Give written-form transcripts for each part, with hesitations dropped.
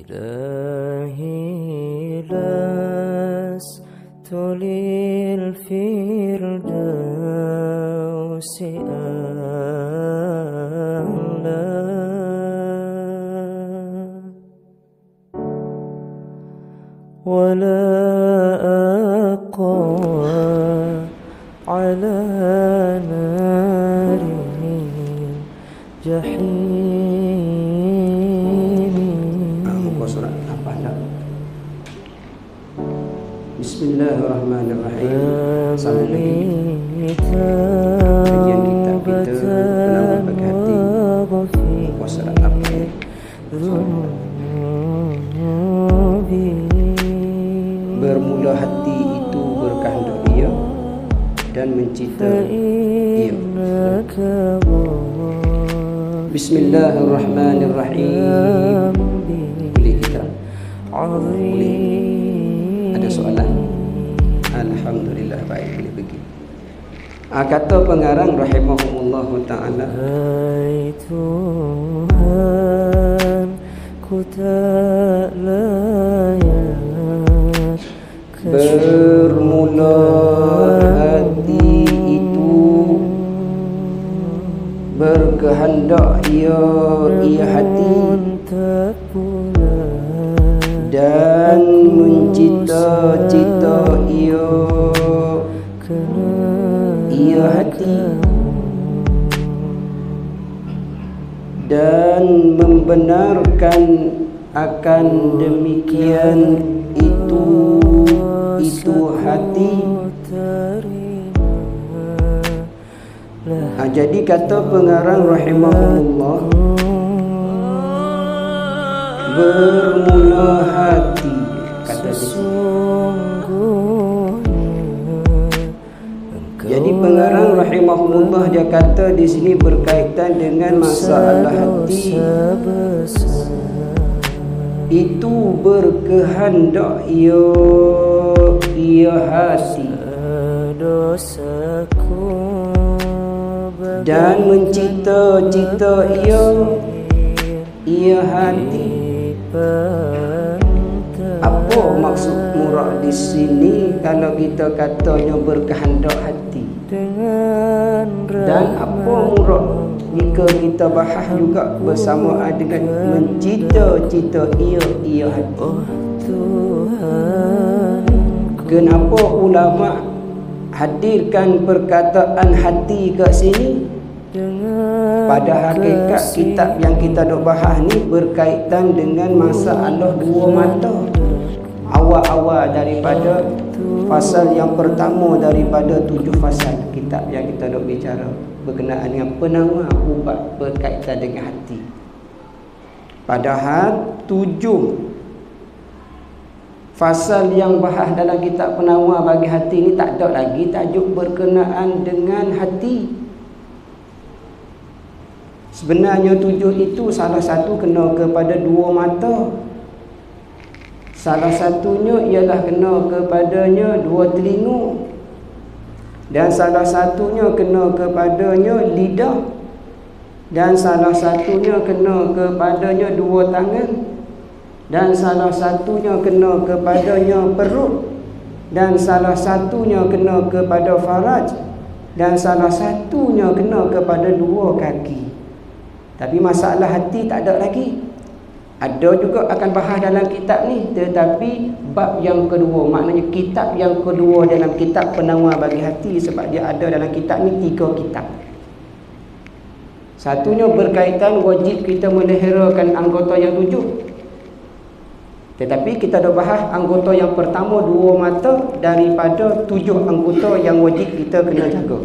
إلهي لست للفردوس أعلى ولا أقوى على نار الجحيم. Bismillahirrahmanirrahim. Assalamualaikum. Kajian kitab kita Penawar Bagi Hati, puasa April. Bermula hati itu berkehendak dia dan mencipta ia. Bismillahirrahmanirrahim. Boleh kita? Boleh. Ada soalan? Alhamdulillah, baik, boleh pergi. Kata pengarang rahimahumullah ta'ala, Hai Tuhan, ku tak layak bermula hati itu berkehendak ia hati dan mencita-cita ia hati dan membenarkan akan demikian itu hati. Jadi kata pengarang rahimahullah, bermula hati, kata dia. Jadi pengarang rahimahullah dia kata di sini berkaitan dengan masalah hati itu berkehendak ia hati dan mencita-cita ia hati. Apa maksud murad di sini kalau kita katanya berkehendak hati? Dan apa murad jika kita bahas juga bersamaan dengan mencita-cita ia hati? Kenapa ulama hadirkan perkataan hati kat sini? Pada hakikat kitab yang kita dok bahas ni berkaitan dengan masalah dua mata. Awal-awal daripada fasal yang pertama daripada 7 fasal kitab yang kita dok bicara berkenaan dengan penawar ubat berkaitan dengan hati. Padahal 7 fasal yang bahas dalam kitab penawar bagi hati ni tak ada lagi tajuk berkenaan dengan hati. Sebenarnya 7 itu salah satu kena kepada 2 mata. Salah satunya ialah kena kepadanya 2 telinga. Dan salah satunya kena kepadanya lidah. Dan salah satunya kena kepadanya 2 tangan. Dan salah satunya kena kepadanya perut. Dan salah satunya kena kepada faraj. Dan salah satunya kena kepada 2 kaki. Tapi masalah hati tak ada lagi. Ada juga akan bahas dalam kitab ni, tetapi bab yang kedua, maknanya kitab yang kedua dalam kitab penawar bagi hati, sebab dia ada dalam kitab ni 3 kitab. Satunya berkaitan wajib kita meliharakan anggota yang 7. Tetapi kita dah bahas anggota yang pertama 2 mata daripada 7 anggota yang wajib kita kena jaga.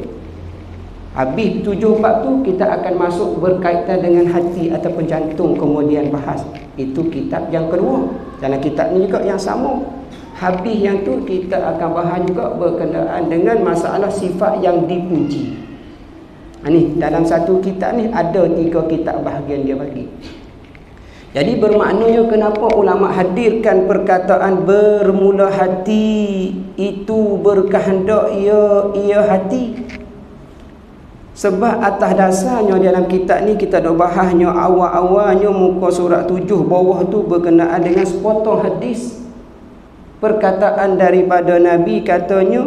Habis 7 bab tu kita akan masuk berkaitan dengan hati ataupun jantung, kemudian bahas. Itu kitab yang kedua. Dalam kitab ni juga yang sama. Habis yang tu kita akan bahas juga berkenaan dengan masalah sifat yang dipuji. Ni dalam satu kitab ni ada 3 kitab bahagian dia bagi. Jadi bermaknanya kenapa ulama hadirkan perkataan bermula hati itu berkehendak ia hati. Sebab atas dasarnya dalam kitab ni kita dah bahasnya awal-awalnya muka surat 7 bawah tu berkenaan dengan sepotong hadis. Perkataan daripada Nabi katanya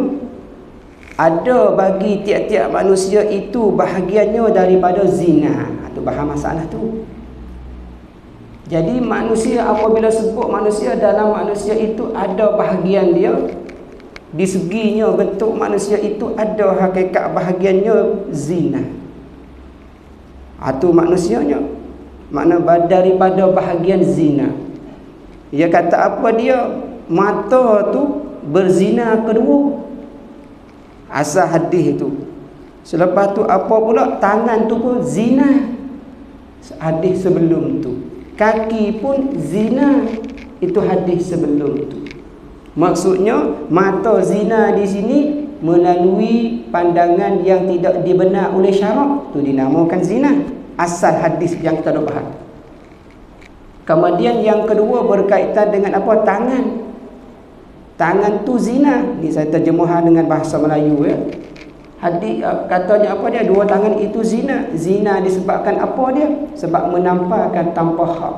ada bagi tiap-tiap manusia itu bahagiannya daripada zina. Itu bahas masalah tu. Jadi manusia apabila sebut manusia, dalam manusia itu ada bahagian dia. Di seginya bentuk manusia itu ada hakikat bahagiannya zina. Itu manusianya. Makna daripada bahagian zina. Dia kata apa dia? Mata tu berzina kedua. Asal hadis itu. Selepas tu apa pula? Tangan tu pun zina. Hadis sebelum tu. Kaki pun zina. Itu hadis sebelum tu. Maksudnya mata zina di sini melalui pandangan yang tidak dibenar oleh syarak, tu dinamakan zina. Asal hadis yang kita dah bahas. Kemudian yang kedua berkaitan dengan apa? Tangan. Tangan tu zina. Ni saya terjemahkan dengan bahasa Melayu ya. Hadis katanya apa dia? Dua tangan itu zina. Zina disebabkan apa dia? Sebab menampakkan tanpa hak,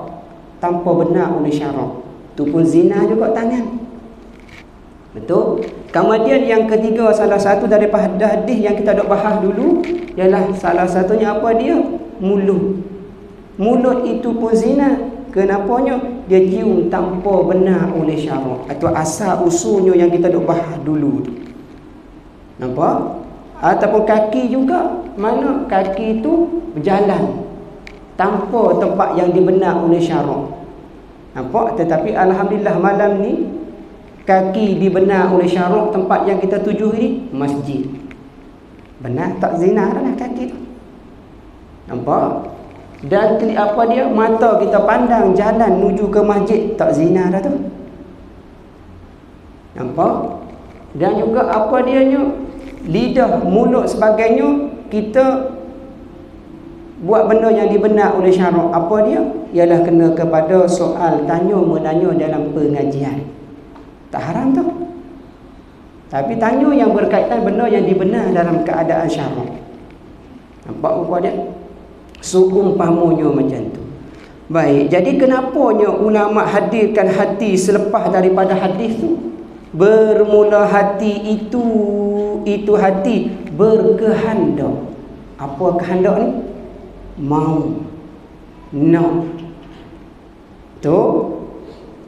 tanpa benar oleh syarak. Tu pun zina juga tangan. Betul? Kemudian yang ketiga, salah satu daripada hadis yang kita dah bahas dulu ialah salah satunya apa dia? Mulut. Mulut itu pun zina. Kenapanya? Dia cium tanpa benar oleh syarak. Itu asal usulnya yang kita dah bahas dulu. Nampak? Ataupun kaki juga. Mana kaki itu berjalan tanpa tempat yang dibenar oleh syarak. Nampak? Tetapi alhamdulillah malam ni kaki dibenar oleh syarak. Tempat yang kita tuju ni masjid. Benar tak zina lah kaki tu. Nampak? Dan apa dia? Mata kita pandang jalan menuju ke masjid, tak zina dah tu. Nampak? Dan juga apa dianya? Lidah, mulut sebagainya, kita buat benda yang dibenar oleh syarak. Apa dia? Ialah kena kepada soal tanya menanya dalam pengajian. Tak haram tu. Tapi tanya yang berkaitan benda yang dibenar dalam keadaan syarak. Nampak rupa dia? Seumpamanya macam tu. Baik, jadi kenapanya ulama hadirkan hati selepas daripada hadis tu? Bermula hati itu hati berkehendak. Apa kehendak ni? Mau, nak. Tu.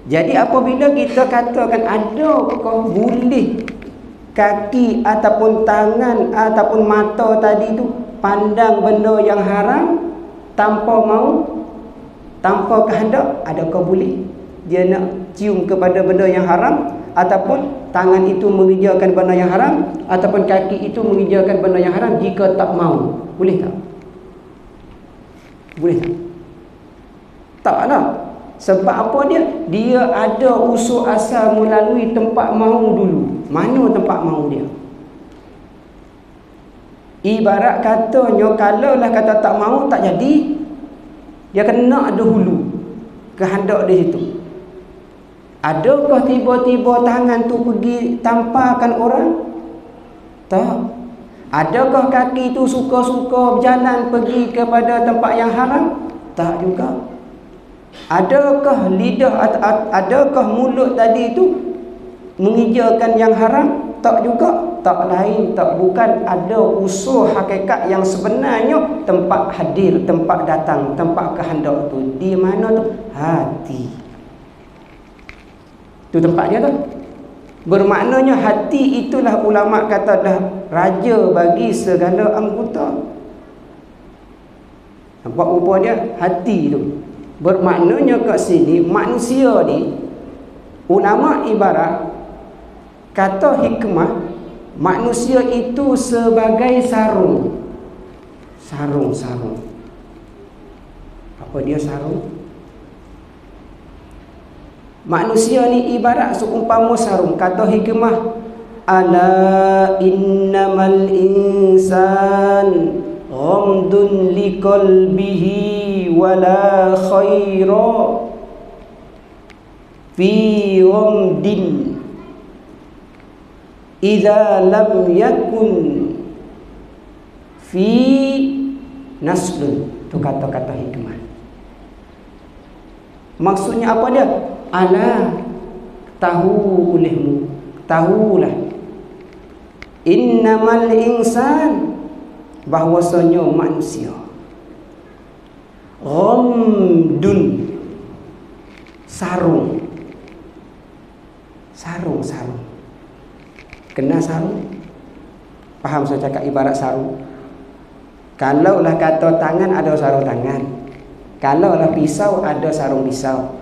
Jadi apabila kita katakan adakah boleh kaki ataupun tangan ataupun mata tadi tu pandang benda yang haram tanpa mau, tanpa kehendak, adakah boleh dia nak cium kepada benda yang haram, ataupun tangan itu mengerjakan benda yang haram, ataupun kaki itu mengerjakan benda yang haram jika tak mau? Boleh tak? Boleh tak? Taklah. Sebab apa dia? Dia ada usul asal melalui tempat mahu dulu. Mana tempat mahu dia? Ibarat katanya, kalau lah kata tak mahu, tak jadi. Dia kena ada hulu kehendak di situ. Adakah tiba-tiba tangan tu pergi tampakkan orang? Tak. Adakah kaki tu suka-suka berjalan pergi kepada tempat yang haram? Tak juga. Adakah lidah, adakah mulut tadi itu mengijakan yang haram? Tak juga. Tak lain, tak bukan, ada usul hakikat yang sebenarnya tempat hadir, tempat datang, tempat kehendak tu. Di mana tu? Hati. Tu tempat dia tu. Bermaknanya hati itulah ulama kata dah raja bagi segala anggota. Nampak rupa dia? Hati tu. Bermaknanya kat sini manusia ni, ulama ibarat kata hikmah, manusia itu sebagai sarung. Sarung. Apa dia sarung? Manusia ni ibarat seumpama sarung. Kata hikmah, ala innamal insan ghamdun liqalbihi wala khaira fi ghamdin idza lam yakun fi naslun. Tu kata-kata hikmah. Maksudnya apa dia? Ala, tahu olehmu, tahulah, innamal insan, bahwasanya manusia, ghamdun, sarung. Kena sarung? Faham saya cakap ibarat sarung? Kalaulah kata tangan, ada sarung tangan. Kalaulah pisau, ada sarung pisau.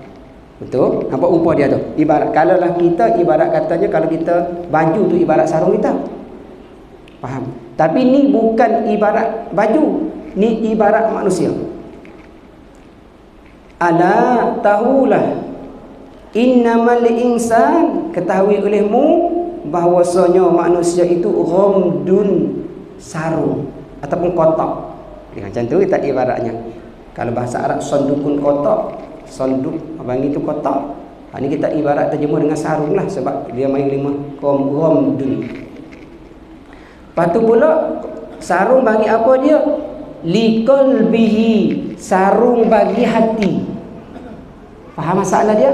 Betul? Nampak rupa dia tu? Ibarat, kalaulah kita, ibarat katanya, kalau kita baju tu ibarat sarung kita. Faham? Tapi ni bukan ibarat baju, ni ibarat manusia. Ala, tahulah, innamal insan, ketahui olehmu bahwasanya manusia itu ghamdun, sarung ataupun kotak. Macam tu kita ibaratnya. Kalau bahasa Arab sondukun kotak, sonduk abang itu kotak. Ini kita ibarat terjemah dengan sarung lah, sebab dia main 5 ghamdun. Lepas tu pula sarung bagi apa dia? Liqalbihi, sarung bagi hati. Faham masalah dia?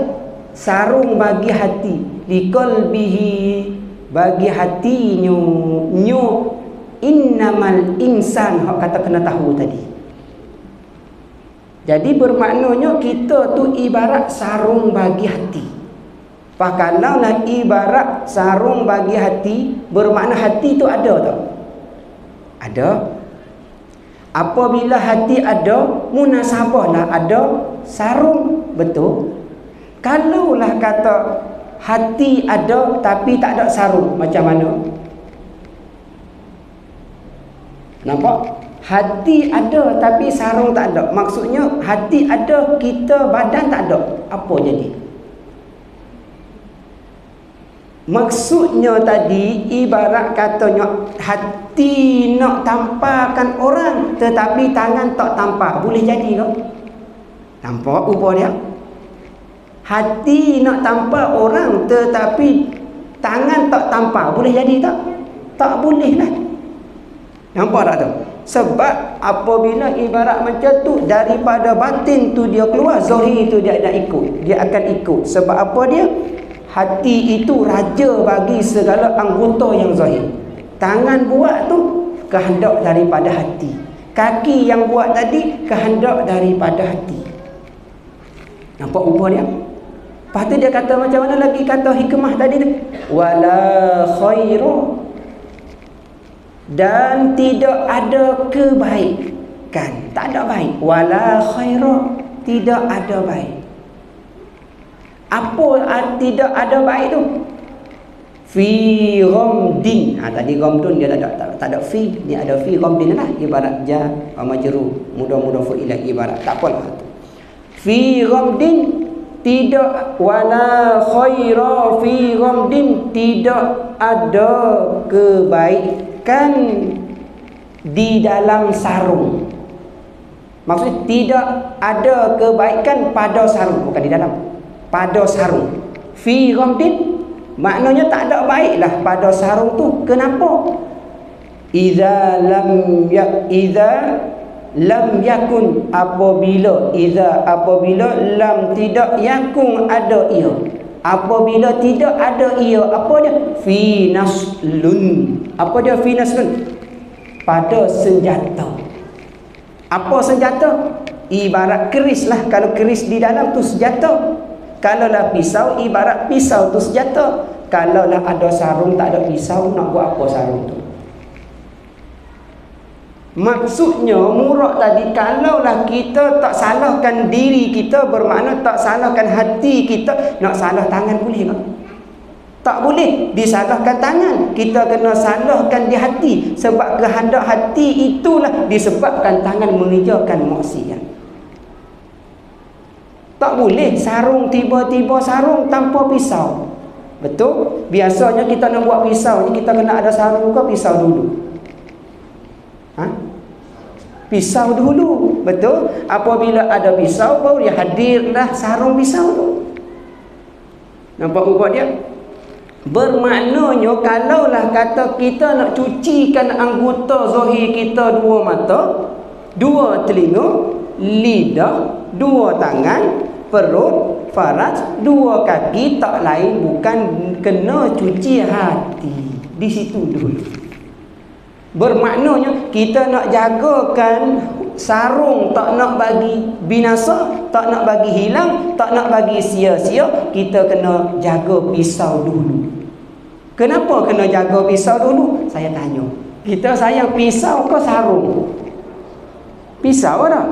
Sarung bagi hati. Liqalbihi, bagi hatinya. Innamal insan, hak kata kena tahu tadi. Jadi bermaknanya kita tu ibarat sarung bagi hati. Kalaulah ibarat sarung bagi hati, bermakna hati tu ada tak? Ada. Apabila hati ada, munasabahlah ada sarung. Betul? Kalaulah kata hati ada tapi tak ada sarung, macam mana? Nampak? Hati ada tapi sarung tak ada. Maksudnya hati ada, kita badan tak ada. Apa jadi? Maksudnya tadi ibarat katanya hati nak tampakkan orang tetapi tangan tak tampak. Boleh jadi ke? Nampak rupa dia? Hati nak tampak orang tetapi tangan tak tampak. Boleh jadi tak? Tak boleh lah. Nampak tak tu? Sebab apabila ibarat macam tu, daripada batin tu dia keluar, zahir tu dia nak ikut. Dia akan ikut. Sebab apa dia? Hati itu raja bagi segala anggota yang zahir. Tangan buat tu kehendak daripada hati. Kaki yang buat tadi kehendak daripada hati. Nampak rupa dia? Lepas tu dia kata macam mana lagi kata hikmah tadi tu? Wala khairu, dan tidak ada kebaikan. Tak ada baik. Wala khairu, tidak ada baik. Apa tidak ada baik tu? Fi ghamdin. Tadi ghamdun dia tak ada fi, ni ada fi ghamdin lah, ibarat ja majrur, mudah-mudah fu'ila, ibarat tak apalah. Fi ghamdin, tidak, wala khaira fi ghamdin, tidak ada kebaikan di dalam sarung. Maksudnya tidak ada kebaikan pada sarung, bukan di dalam, pada sarung. Fi ghamdin maknanya tak ada baiklah pada sarung tu. Kenapa? Idza lam yakun, apabila lam tidak yakun ada ia, apabila tidak ada ia, apa dia? Fi naslun. Apa dia fi naslun? Pada senjata. Apa senjata? Ibarat keris lah. Kalau keris di dalam tu senjata. Kalaulah pisau, ibarat pisau tu senjata. Kalaulah ada sarung tak ada pisau, nak buat apa sarung tu? Maksudnya murak tadi, kalaulah kita tak salahkan diri kita, bermakna tak salahkan hati kita. Nak salah tangan boleh tak? Tak boleh disalahkan tangan. Kita kena salahkan di hati. Sebab kehendak hati itulah disebabkan tangan mengerjakan maksiat. Tak boleh sarung, tiba-tiba sarung tanpa pisau. Betul? Biasanya kita nak buat pisau ni, kita kena ada sarung ke pisau dulu? Pisau dulu. Betul? Apabila ada pisau, baru dia hadirlah sarung pisau tu. Nampak rupa dia? Bermaknanya kalaulah kata kita nak cucikan anggota zahir kita, dua mata, dua telinga, lidah, dua tangan, perut, faraj, dua kaki, tak lain bukan kena cuci hati. Di situ dulu. Bermaknanya kita nak jagakan sarung, tak nak bagi binasa, tak nak bagi hilang, tak nak bagi sia-sia, kita kena jaga pisau dulu. Kenapa kena jaga pisau dulu? Saya tanya. Kita sayang pisau ke sarung? Pisau tak?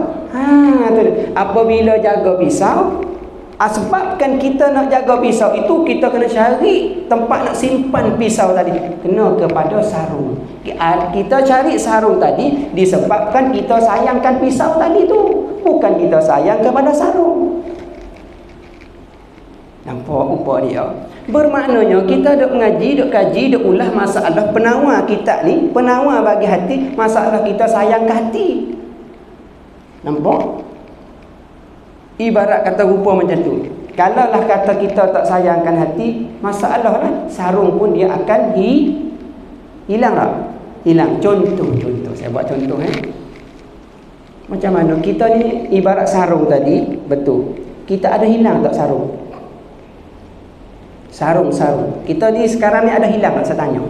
Tu. Apabila jaga pisau, sebabkan kita nak jaga pisau itu, kita kena cari tempat nak simpan pisau tadi. Kena kepada sarung. Kita cari sarung tadi disebabkan kita sayangkan pisau tadi tu, bukan kita sayang kepada sarung. Nampak upah dia? Bermaknanya kita duk mengaji, duk kaji, duk ulah masalah penawar kita ni, penawar bagi hati, masalah kita sayang ke hati. Nampak? Ibarat kata rupa macam tu. Kalaulah kata kita tak sayangkan hati, masalah lah, sarung pun dia akan hilang tak? Hilang. Contoh. Saya buat contoh. Macam mana? Kita ni ibarat sarung tadi, betul. Kita ada hilang tak sarung? Sarung. Kita ni sekarang ni ada hilang tak? Saya tanya.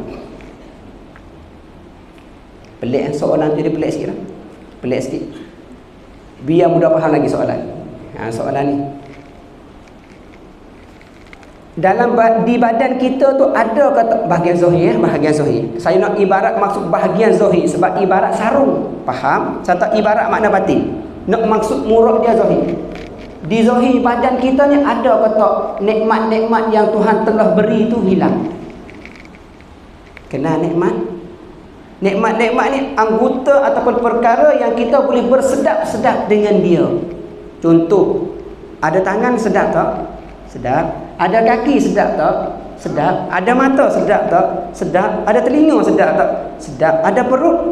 Pelik soalan tu, dia pelik sikit lah. Pelik sikit. Biar mudah faham lagi soalan. Soalan ni. Di badan kita tu ada kata bahagian zahir, bahagian zahir. Saya nak ibarat maksud bahagian zahir sebab ibarat sarung. Faham? Saya tak ibarat makna batin. Nak maksud murad dia zahir. Di zahir badan kita ni ada kata nikmat-nikmat yang Tuhan telah beri tu hilang. Kenal nikmat? Nikmat-nikmat ni anggota ataupun perkara yang kita boleh bersedap-sedap dengan dia. Contoh, ada tangan sedap tak? Sedap. Ada kaki sedap tak? Sedap. Ada mata sedap tak? Sedap. Ada telinga sedap tak? Sedap. Ada perut?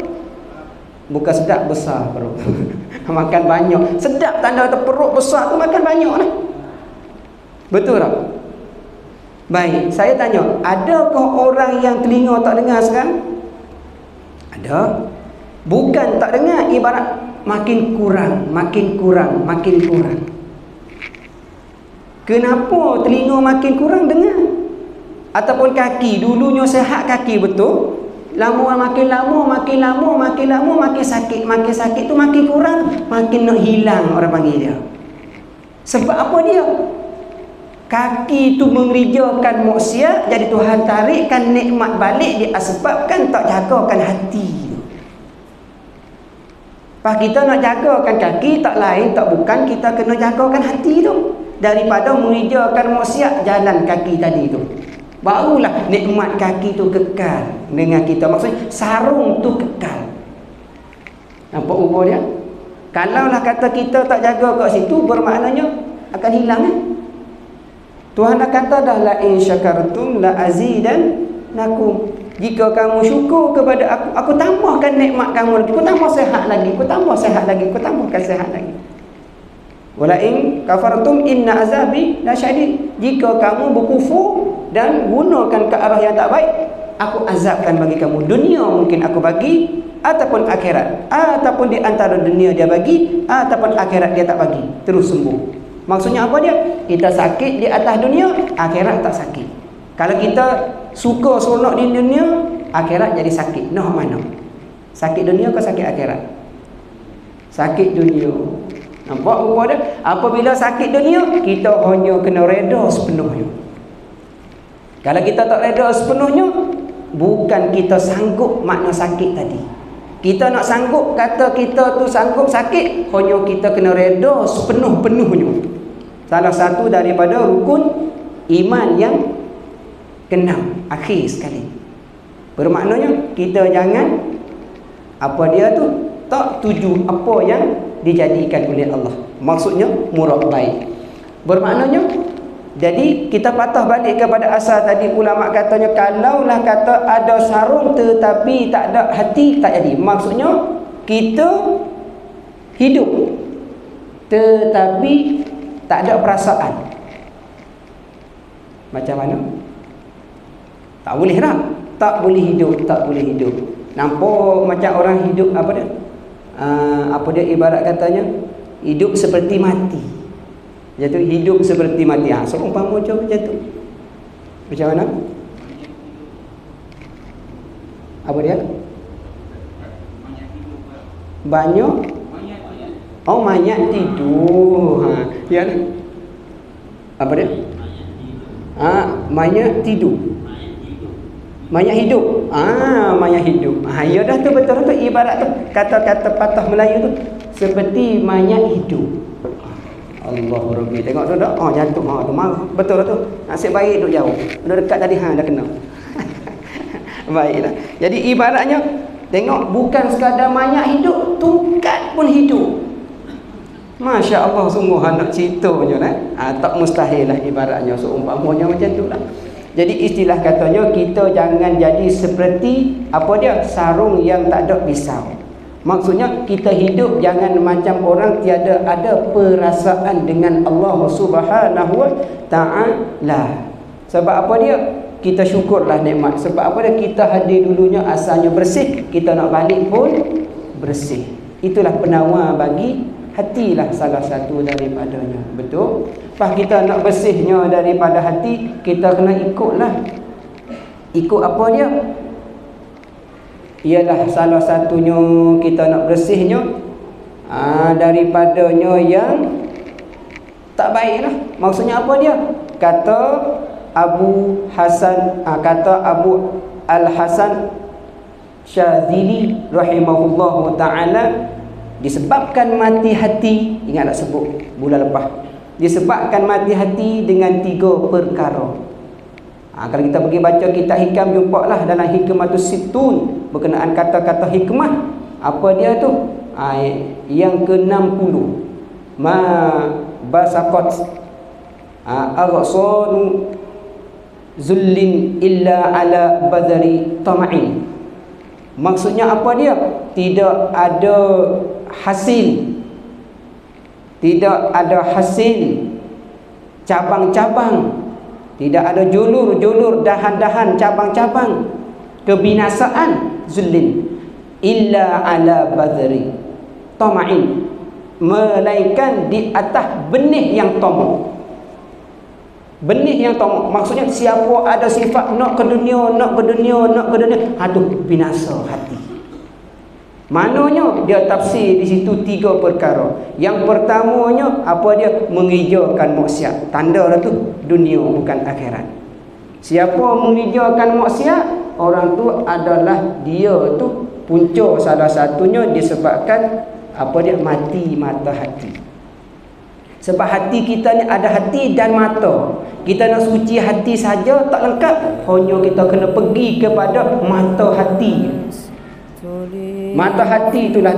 Bukan sedap, besar perut. Makan banyak. Sedap tanda kata perut besar tu makan banyak lah. Betul tak? Baik, saya tanya, adakah orang yang telinga tak dengar sekarang? Ada. Bukan tak dengar, ibarat makin kurang. Kenapa telinga makin kurang dengar? Ataupun kaki, dulunya sehat kaki betul, makin lama makin sakit tu makin kurang, makin nak hilang orang panggil dia. Sebab apa dia? Kaki tu mengerjakan maksiat, jadi Tuhan tarikkan nikmat balik dia sebabkan tak jagakan hati. Pas kita nak jagakan kaki, tak lain tak bukan kita kena jagakan hati tu. Daripada mengerjakan maksiat, jalan kaki tadi tu, barulah nikmat kaki tu kekal dengan kita. Maksudnya sarung tu kekal. Nampak ubah dia? Kalaulah kata kita tak jaga kat situ, bermaknanya akan hilang. Tuhan dah kata dah, la in syakartum la azidannakum. Jika kamu syukur kepada aku tambahkan nikmat kamu lagi. Aku tambah sehat lagi. Aku tambahkan sehat lagi. Wala in kafartum inna azabi la syadid. Jika kamu berkufur dan gunakan ke arah yang tak baik, aku azabkan bagi kamu. Dunia mungkin aku bagi, ataupun akhirat, ataupun di antara dunia dia bagi, ataupun akhirat dia tak bagi, terus sembuh. Maksudnya apa dia? Kita sakit di atas dunia, akhirat tak sakit. Kalau kita suka seronok di dunia, akhirat jadi sakit. Noh mana? Sakit dunia ke sakit akhirat? Sakit dunia. Nampak rupa dia? Apabila sakit dunia, kita hanya kena reda sepenuhnya. Kalau kita tak reda sepenuhnya, bukan kita sanggup makna sakit tadi. Kita nak sanggup, kata kita tu sanggup sakit, hanya kita kena reda sepenuh-penuhnya. Salah satu daripada rukun iman yang keenam, akhir sekali. Bermaknanya kita jangan apa dia tu, tak tuju apa yang dijadikan oleh Allah. Maksudnya murad baik. Bermaknanya, jadi kita patah balik kepada asal tadi. Ulama katanya, kalaulah kata ada sarung tetapi tak ada hati, tak jadi. Maksudnya kita hidup tetapi tak ada perasaan. Macam mana? Tak boleh dah. Tak boleh hidup, tak boleh hidup. Nampak macam orang hidup apa dia? Apa dia ibarat katanya? Hidup seperti mati. Jadi hidup seperti mati. Seumpama macam tu. Macam mana? Apa dia? Banyak. Oh, mayat tidur. Ya. Apa dia? Mayat tidur. Mayat hidup. Mayat hidup. Ya dah tu betul tu ibarat tu kata-kata patah Melayu tu seperti mayat hidup. Allah Rabbi. Tengok tu dah. Jatuh. Tu betul tu. Nasib baik duk jauh. Dah dekat tadi dah kena. Baiklah. Jadi ibaratnya tengok bukan sekadar mayat hidup, tungkat pun hidup. Masya Allah, sungguh nak ceritanya tak mustahil lah ibaratnya seumpamanya macam tu lah. Jadi istilah katanya kita jangan jadi seperti apa dia, sarung yang tak ada pisau. Maksudnya kita hidup jangan macam orang tiada ada perasaan dengan Allah Subhanahu Wa Taala. Sebab apa dia? Kita syukurlah nikmat. Sebab apa dia? Kita hadir dulunya asalnya bersih, kita nak balik pun bersih. Itulah penawar bagi hatilah salah satu daripadanya. Betul? Pas kita nak bersihnya daripada hati, kita kena ikutlah. Ikut apa dia? Ialah salah satunya kita nak bersihnya daripadanya yang tak baiklah. Maksudnya apa dia? Kata Abu Hasan, kata Abu Al-Hasan Syadzili rahimahullahu ta'ala, disebabkan mati hati, ingat tak sebut bulan lepas, disebabkan mati hati dengan 3 perkara. Kalau kita pergi baca kitab hikam, jumpalah dalam Hikmatus Sittun berkenaan kata-kata hikmah. Apa dia tu? Yang ke-60. Ma basaqat aghsanu zullin illa ala badari tama'in. Maksudnya apa dia? Tidak ada hasil, tidak ada hasil cabang-cabang, tidak ada julur-julur, dahan-dahan, cabang-cabang kebinasaan zullin illa ala badri tama'in, melainkan di atas benih yang tamak. Benih yang tamak maksudnya siapa ada sifat nak ke dunia, nak ke dunia, nak ke dunia, aduh binasa hati. Maknanya dia tafsir di situ 3 perkara. Yang pertamanya apa dia? Mengijakan maksiat. Tanda dah tu dunia bukan akhirat. Siapa mengijakan maksiat, orang tu adalah dia tu punca salah satunya disebabkan apa dia? Mati mata hati. Sebab hati kita ni ada hati dan mata. Kita nak suci hati saja tak lengkap. Hanya kita kena pergi kepada mata hati. Mata hati itulah